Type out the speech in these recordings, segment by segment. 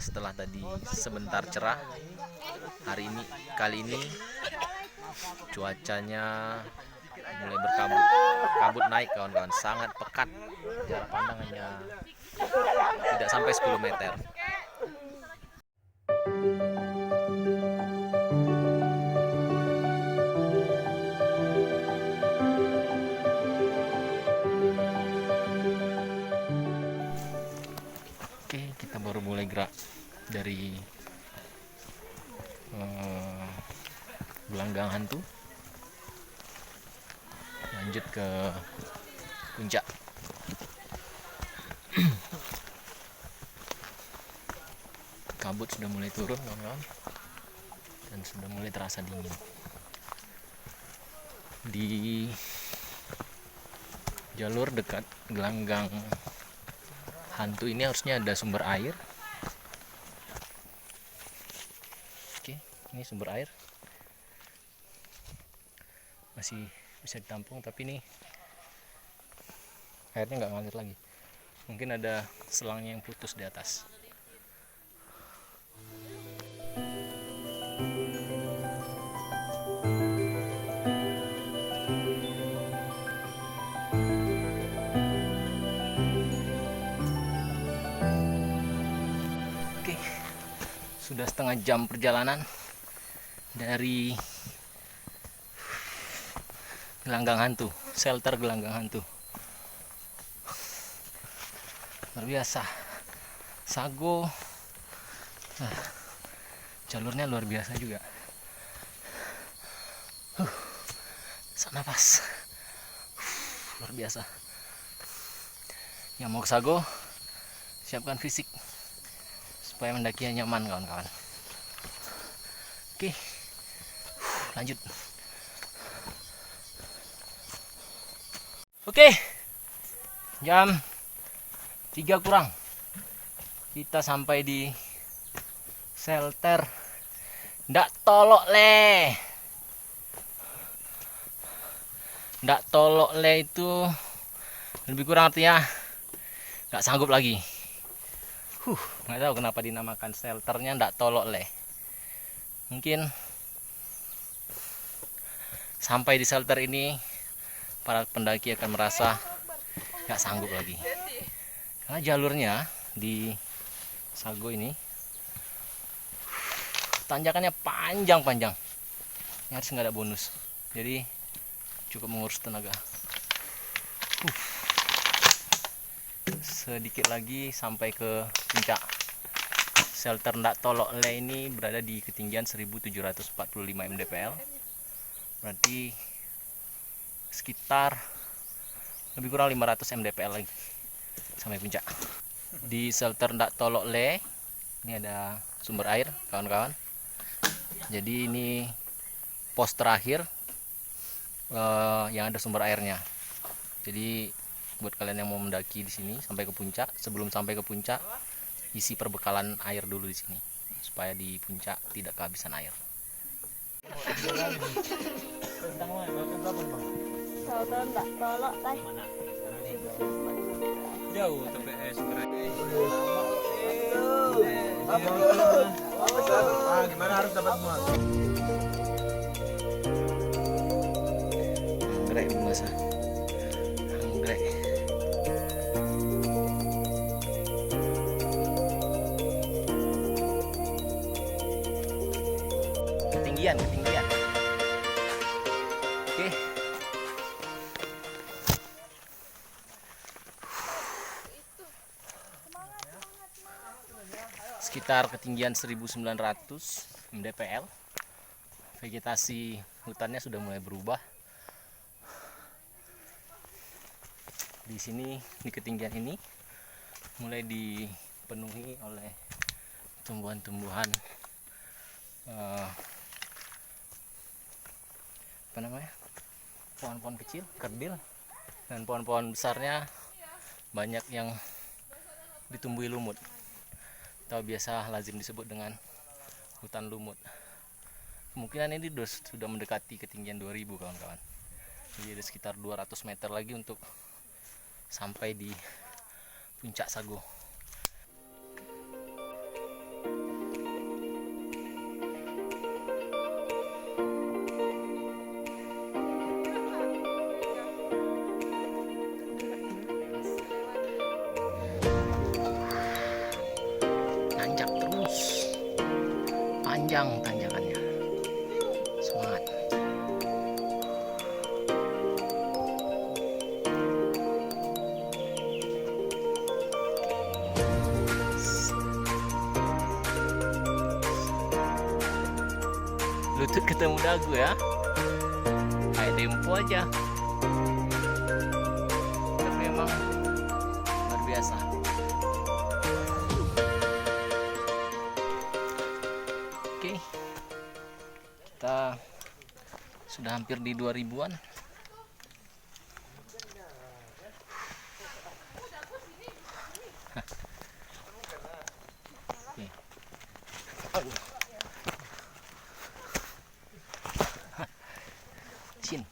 Setelah tadi sebentar cerah, kali ini cuacanya mulai berkabut. Kabut naik kawan-kawan, sangat pekat. Jarak pandang hanya tidak sampai 10 meter. Oke, kita baru mulai gerak dari gelanggang hantu, lanjut ke puncak. Kabut sudah mulai turun kawan-kawan, dan sudah mulai terasa dingin. Di jalur dekat gelanggang hantu ini harusnya ada sumber air. Oke, ini sumber air masih bisa ditampung, tapi ini airnya nggak ngalir lagi. Mungkin ada selangnya yang putus di atas. Oke, sudah setengah jam perjalanan dari gelanggang hantu, shelter gelanggang hantu. Luar biasa, sago, jalurnya luar biasa juga. Sak nafas, luar biasa. Yang mau ke sago, siapkan fisik supaya mendakinya nyaman kawan-kawan. Oke, lanjut. Oke, jam 3 kurang kita sampai di shelter Ndak Tolok Le. Ndak Tolok Le itu lebih kurang artinya nggak sanggup lagi. Nggak tahu kenapa dinamakan shelternya Ndak Tolok Le. Mungkin sampai di shelter ini para pendaki akan merasa nggak sanggup lagi, karena jalurnya di sago ini tanjakannya panjang-panjang, nyaris nggak ada bonus, jadi cukup mengurus tenaga. Sedikit lagi sampai ke puncak. Shelter Ndak Tolok Le ini berada di ketinggian 1745 mdpl, berarti sekitar lebih kurang 500 mdpl lagi sampai puncak. Di shelter Ndak Tolok Le ini ada sumber air kawan-kawan. Jadi ini pos terakhir yang ada sumber airnya. Jadi buat kalian yang mau mendaki di sini sampai ke puncak, sebelum sampai ke puncak isi perbekalan air dulu di sini supaya di puncak tidak kehabisan air. Ndak Tolok teh. Jauh TPS gimana harus dapat semua? Anggrek biasa. Anggrek. Ketinggian. Oke. Sekitar ketinggian 1900 mdpl. Vegetasi hutannya sudah mulai berubah. Di sini, di ketinggian ini mulai dipenuhi oleh tumbuhan-tumbuhan pohon-pohon kecil, kerdil, dan pohon-pohon besarnya banyak yang ditumbuhi lumut, atau biasa lazim disebut dengan hutan lumut. Kemungkinan ini sudah mendekati ketinggian 2000 kawan-kawan. Jadi ada sekitar 200 meter lagi untuk sampai di puncak Sago. panjang tanjakannya. Semangat. Lutut ketemu dagu ya, kayak dempo aja. Tapi memang luar biasa. Oke, kita sudah hampir di 2000-an. Cin.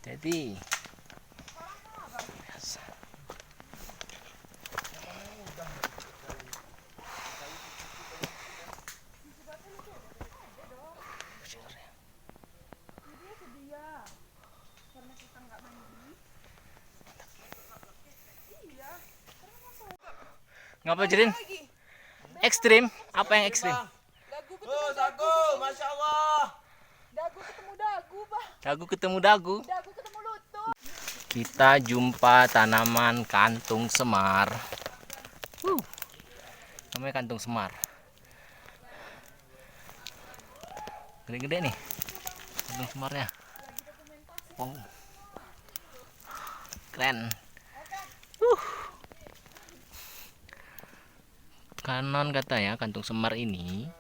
Jadi ngapa Jerin? Ekstrim? Apa yang ekstrim? Oh, Sago, Masya Allah. Dagu ketemu dagu, Pak. Dagu ketemu dagu. Dagu ketemu lutut. Kita jumpa tanaman kantung semar. Namanya kantung semar. Gede-gede nih kantung semarnya. Wow. Keren. Konon katanya kantung semar ini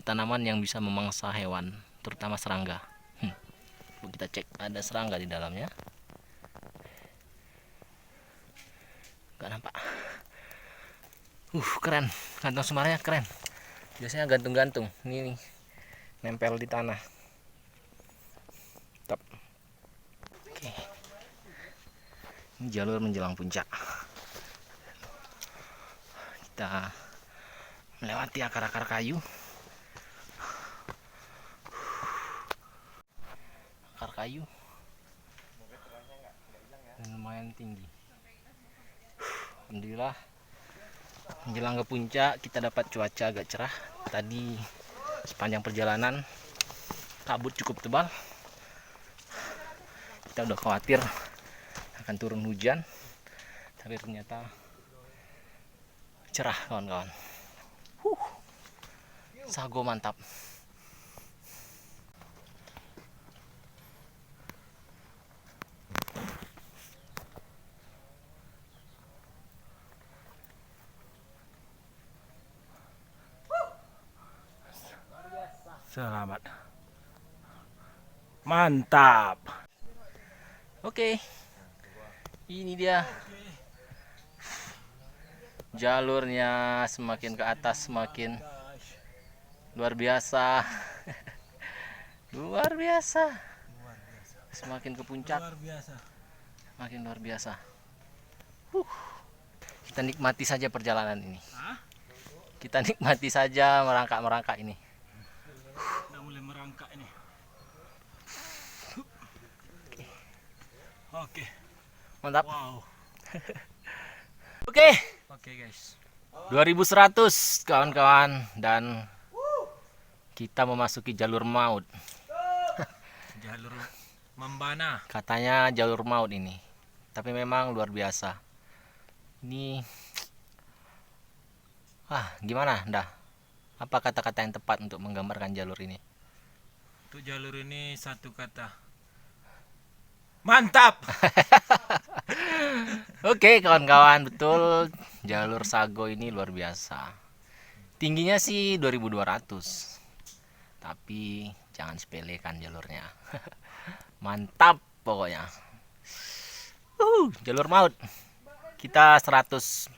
tanaman yang bisa memangsa hewan, terutama serangga. Kita cek, ada serangga di dalamnya. Gak nampak. Keren. Kantung semarnya keren. Biasanya gantung-gantung. Ini nih, nempel di tanah. Top. Oke. Ini jalur menjelang puncak. Kita melewati akar-akar kayu. Akar kayu lumayan tinggi. Alhamdulillah menjelang ke puncak kita dapat cuaca agak cerah. Tadi sepanjang perjalanan kabut cukup tebal. Kita udah khawatir akan turun hujan, tapi ternyata cerah kawan-kawan. Sago mantap. Selamat. Mantap. Oke. Ini dia. Jalurnya semakin ke atas semakin luar biasa. Luar biasa. Semakin ke puncak makin luar biasa. Kita nikmati saja perjalanan ini. Kita nikmati saja merangkak-merangkak ini. Udah mulai merangkak ini. Oke. Mantap. Wow. Oke. Oke guys. 2100 kawan-kawan, dan kita memasuki jalur maut. Jalur membana. Katanya jalur maut ini, tapi memang luar biasa. Ini gimana dah? Apa kata-kata yang tepat untuk menggambarkan jalur ini? Untuk jalur ini satu kata. Mantap. Oke kawan-kawan, betul, jalur Sago ini luar biasa. Tingginya sih 2200, tapi jangan sepelekan jalurnya. Mantap pokoknya. Jalur maut. Kita 100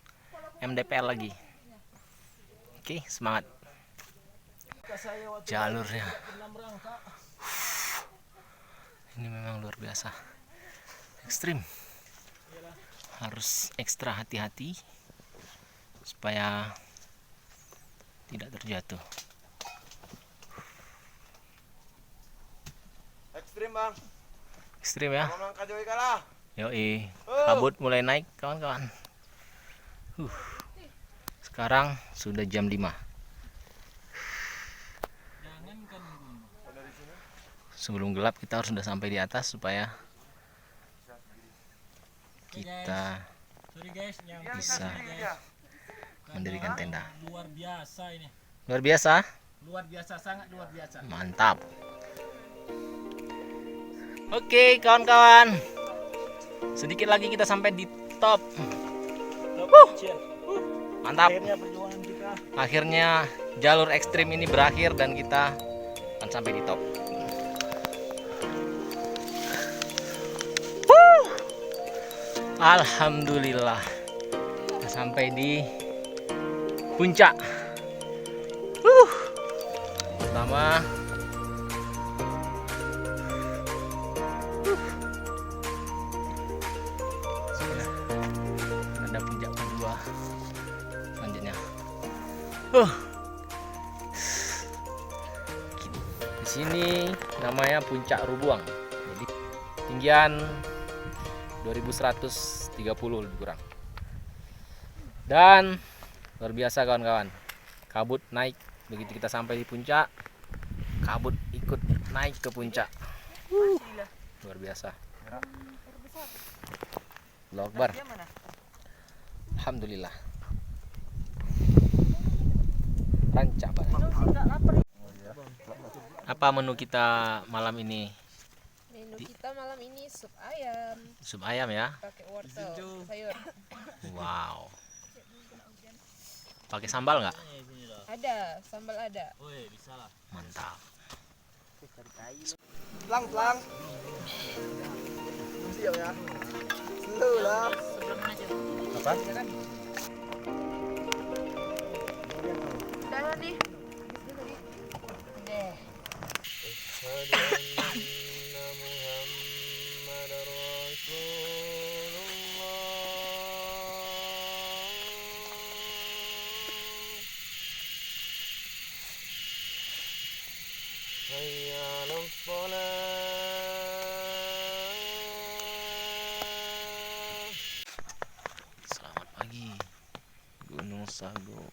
mdpl lagi. Oke, semangat. Jalurnya ini memang luar biasa, ekstrim. Harus ekstra hati-hati supaya tidak terjatuh. Ekstrim bang. Ekstrim ya. Ngomong kajoy kalah. Yoi, kabut mulai naik kawan-kawan. Sekarang sudah jam 5. Sebelum gelap kita harus sudah sampai di atas supaya kita Sorry guys, yang bisa mendirikan tenda. luar biasa ini. Luar biasa, Luar biasa, sangat luar biasa. mantap. Oke kawan-kawan, sedikit lagi kita sampai di top. Mantap. Akhirnya perjuangan kita. Akhirnya jalur ekstrim ini berakhir dan kita akan sampai di top. Alhamdulillah kita sampai di puncak. Pertama ada puncak kedua selanjutnya. Di sini namanya Puncak Rubuang. Jadi tinggian 2130 lebih kurang. Dan luar biasa kawan-kawan. Kabut naik begitu kita sampai di puncak. Kabut ikut naik ke puncak. Luar biasa. Allahu Akbar. Alhamdulillah. Rancak banget. Apa menu kita malam ini? Menu kita malam ini sup ayam Sup ayam ya. pakai wortel sayur. Wow. Pakai sambal nggak? Ada, sambal ada. Woi, bisa lah. Mantap. Pelang. Siap ya. Slow lah. Apa? Udah nih. Deh. Selamat pagi, Gunung Sago.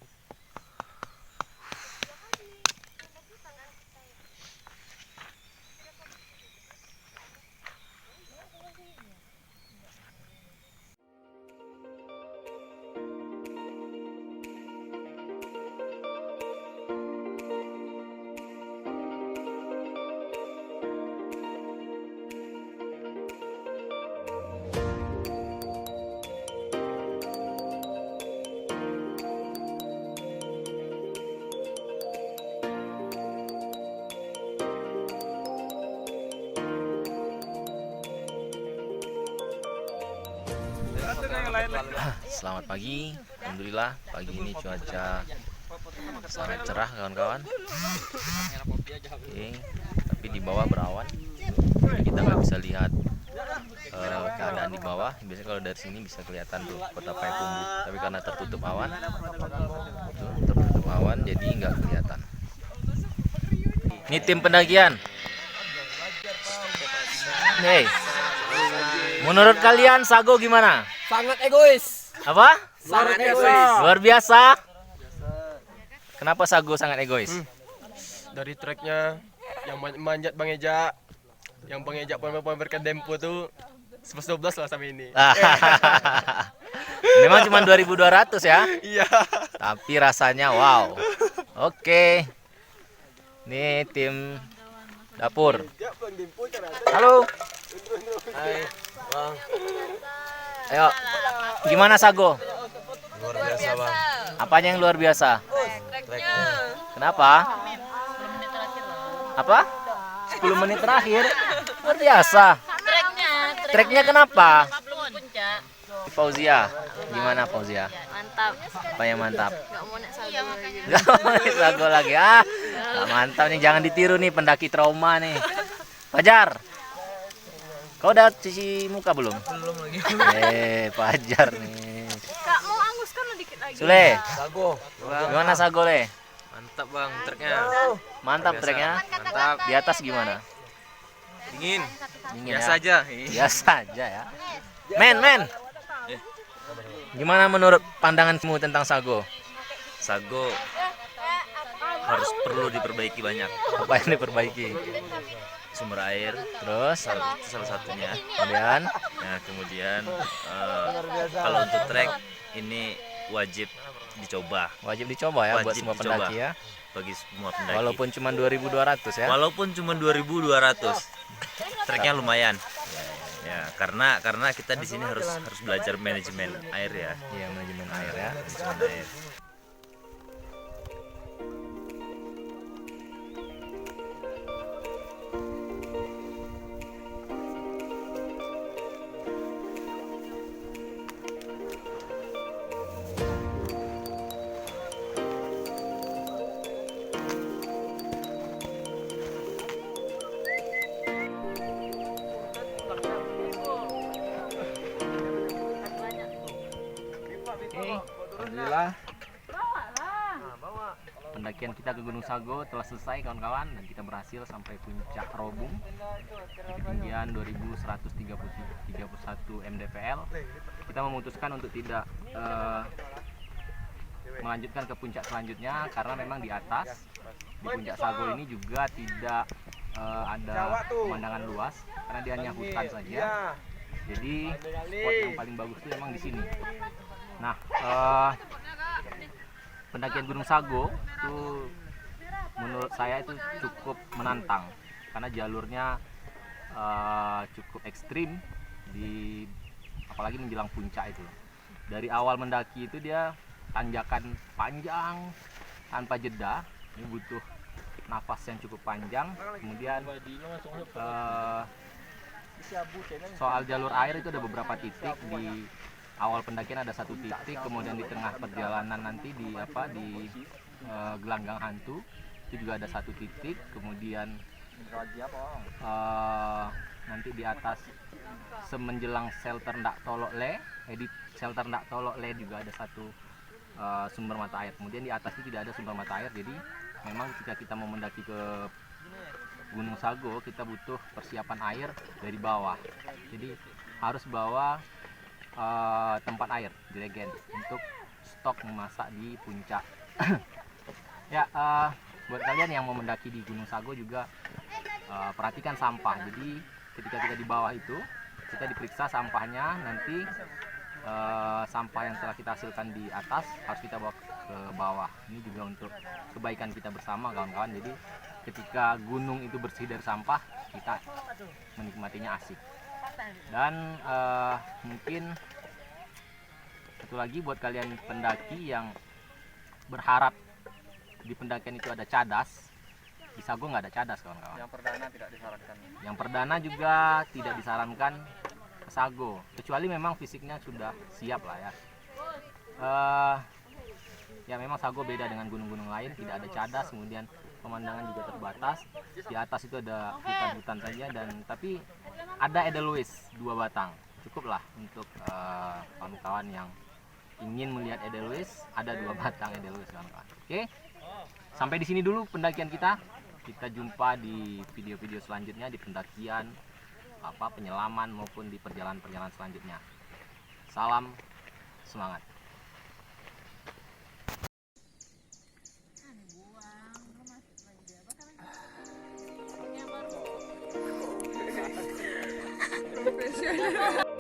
Selamat pagi, alhamdulillah pagi ini cuaca sangat cerah kawan-kawan. Oke, tapi di bawah berawan, jadi kita nggak bisa lihat keadaan di bawah. Biasanya kalau dari sini bisa kelihatan tuh kota Payakumbuh, tapi karena tertutup awan, jadi nggak kelihatan. Ini tim pendakian. Nih, menurut kalian Sago gimana? Sangat egois. Apa? Sangat egois. Luar biasa. Kenapa Sago sangat egois? Dari treknya yang manjat Bang Eja, yang Bang Eja pamerkan Dempo tuh 11-12 lah sampai ini. Memang cuma 2.200 ya, Iya. tapi rasanya wow. Oke, ini tim dapur. Halo. Hai, Bang. Ayo, gimana Sago? Luar biasa, Bang. Apanya yang luar biasa? Treknya. Kenapa? Apa? 10 menit terakhir? Luar biasa. Treknya kenapa? Puncak. Fauzia, gimana Fauzia? Mantap. Apa yang mantap? Gak mau naik sago lagi. Gak mau naik Sago lagi ah. Gak mantap nih, jangan ditiru nih pendaki trauma nih. Fajar, kau udah cuci muka belum? Belum lagi. Fajar nih. Kak mau anguskan dikit lagi. Sule, Sago. gimana Sago le? Mantap, Bang, treknya. Mantap treknya. Mantap. Di atas gimana? Dingin. Dingin Biasa ya? aja. Biasa aja ya. Men. Gimana menurut pandanganmu tentang sago? Sago harus perlu diperbaiki banyak. Apa yang diperbaiki? Sumber air, Terus, itu salah satunya. kemudian Nah, kemudian kalau untuk trek ini wajib dicoba wajib dicoba ya buat Wajib semua dicoba. pendaki ya. bagi semua pendaki. Walaupun cuma 2.200 ya. Walaupun cuma 2.200, treknya lumayan. Ya, karena kita di sini harus belajar manajemen air ya. Iya, manajemen air ya. Manajemen air. Alhamdulillah pendakian kita ke Gunung Sago telah selesai kawan-kawan, dan kita berhasil sampai puncak Robung di ketinggian 2131 mdpl. Kita memutuskan untuk tidak melanjutkan ke puncak selanjutnya karena memang di atas di puncak Sago ini juga tidak ada pemandangan luas karena dia hanya hutan saja. Jadi spot yang paling bagus itu memang di sini. Nah, pendakian Gunung Sago itu menurut saya itu cukup menantang karena jalurnya cukup ekstrim, apalagi menjelang puncak itu. Dari awal mendaki itu dia tanjakan panjang tanpa jeda, ini butuh nafas yang cukup panjang. Kemudian soal jalur air itu ada beberapa titik. Di awal pendakian ada satu titik, kemudian di tengah perjalanan nanti di Gelanggang Hantu itu juga ada satu titik, kemudian nanti di atas semenjelang shelter Ndak Tolok Le, di shelter Ndak Tolok Le juga ada satu sumber mata air. Kemudian di atas itu tidak ada sumber mata air, jadi memang jika kita mau mendaki ke Gunung Sago kita butuh persiapan air dari bawah, jadi harus bawa tempat air diregen untuk stok memasak di puncak. Ya, buat kalian yang mau mendaki di Gunung Sago juga perhatikan sampah. Jadi ketika kita di bawah itu kita diperiksa sampahnya, nanti sampah yang telah kita hasilkan di atas harus kita bawa ke bawah. Ini juga untuk kebaikan kita bersama kawan-kawan. Jadi ketika gunung itu bersih dari sampah, kita menikmatinya asik. Dan mungkin satu lagi buat kalian pendaki yang berharap di pendakian itu ada cadas, di Sago nggak ada cadas kawan-kawan. Yang perdana tidak disarankan. Yang perdana juga tidak disarankan ke Sago, kecuali memang fisiknya sudah siap lah ya. Ya memang Sago beda dengan gunung-gunung lain, tidak ada cadas, kemudian pemandangan juga terbatas. Di atas itu ada hutan-hutan saja, dan tapi ada edelweiss 2 batang, cukuplah untuk kawan-kawan yang ingin melihat edelweiss. Ada 2 batang edelweiss kawan-kawan. Oke, sampai di sini dulu pendakian kita. Kita jumpa di video-video selanjutnya, di pendakian, penyelaman maupun di perjalanan-perjalanan selanjutnya. Salam semangat. Profesional.